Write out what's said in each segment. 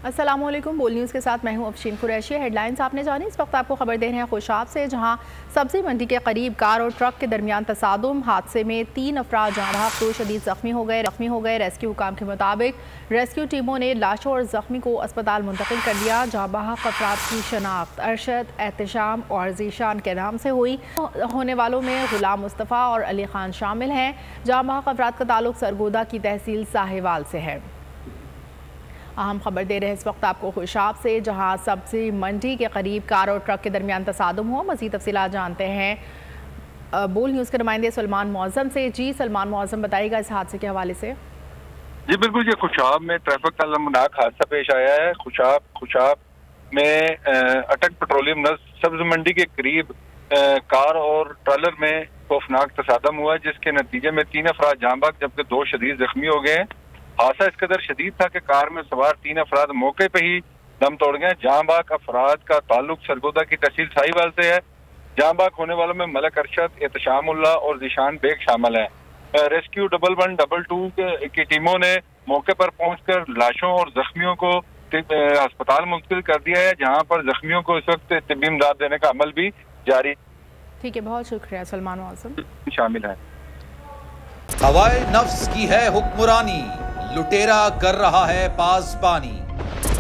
अस्सलामुअलैकुम। बोल न्यूज़ के साथ मैं हूं अफशीन कुरैशी। हेडलाइंस आपने जानी। इस वक्त आपको खबर दे रहे हैं खुशाब से, जहां सब्जी मंडी के करीब कार और ट्रक के दरमियान तसादुम। हादसे में 3 अफराद जहाँ बहक, 2 शदीद जख्मी हो गए। रेस्क्यू हुकाम के मुताबिक रेस्क्यू टीमों ने लाशों और जख्मी को अस्पताल मुंतकिल कर दिया। जहाँ बहक अफराद की शनाख्त अरशद, एहतशाम और जीशान के नाम से हुई। होने वालों में गुलाम मुस्तफ़ा और अली खान शामिल हैं। जहाँ बहक अफराद का ताल्लुक सरगोदा की तहसील साहिवाल से है। अहम खबर दे रहे हैं इस वक्त आपको खुशाब से, जहां सब्जी मंडी के करीब कार और ट्रक के दरमियान तसादुम हुआ। मज़ीद तफसीलात जानते हैं बोल न्यूज़ के नुमाइंदे सलमान मुअज़्ज़म से। जी सलमान मुअज़्ज़म, बताइएगा इस हादसे के हवाले से। जी बिल्कुल, ये खुशाब में ट्रैफिक का अलमनाक हादसा पेश आया है। खुशाब में अटक पेट्रोलियम सब्ज मंडी के करीब कार और ट्रॉलर में खौफनाक तसादम हुआ, जिसके नतीजे में 3 अफराद जाँ बहक जबकि 2 शदीद जख्मी हो गए। हादसा इस कदर शदीद था कि कार में सवार 3 अफराद मौके पे ही दम तोड़ गए। जाँ बहक अफराद का ताल्लुक सरगोदा की तहसील साहिवाल से है। जाँ बहक होने वालों में मलक अरशद, एहतशामुल्लाह और जीशान बेग शामिल हैं। रेस्क्यू 11122 की टीमों ने मौके पर पहुंचकर लाशों और जख्मियों को अस्पताल मुंतकिल कर दिया है, जहां पर जख्मियों को इस वक्त तिब्बी इमदाद देने का अमल भी जारी। ठीक है, बहुत शुक्रिया सलमान मुअज़्ज़म। शामिल है। हवाए नफ्स की है हुक्मरानी, लुटेरा कर रहा है पासबानी।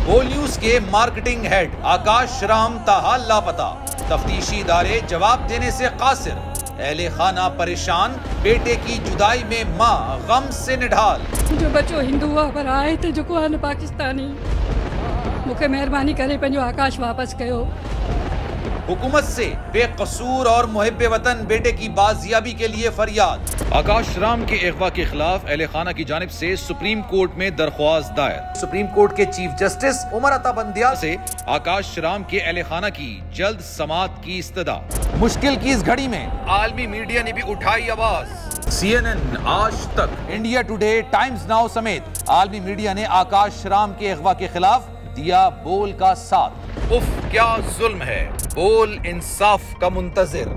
बोल न्यूज के मार्केटिंग हेड आकाश राम ताहा लापता, तफ्तीशी इदारे जवाब देने से कासिर। अहले खाना परेशान, बेटे की जुदाई में माँ गम से निढाल। जो बच्चो हिंदू हुआ पर आए थे जो को पाकिस्तानी, मुझे मेहरबानी करे पंहिंजो आकाश वापस कयो। हुकूमत से बेकसूर और मुहिब्बे वतन बेटे की बाजियाबी के लिए फरियाद। आकाश राम के अगवा के खिलाफ अहले खाना की जानिब से सुप्रीम कोर्ट में दरख्वास्त दायर। सुप्रीम कोर्ट के चीफ जस्टिस उमर अता बंदियाल से आकाश राम के अहले खाना की जल्द समाअत की इस्तदा। मुश्किल की इस घड़ी में आलमी मीडिया ने भी उठाई आवाज। CNN, आज तक, इंडिया टुडे, टाइम्स नाउ समेत आलमी मीडिया ने आकाश राम के अगवा के खिलाफ दिया बोल का साथ। उफ क्या जुल्म है, बोल इंसाफ का मुंतजिर।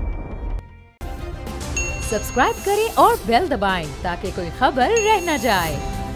सब्सक्राइब करें और बेल दबाएं ताकि कोई खबर रह न जाए।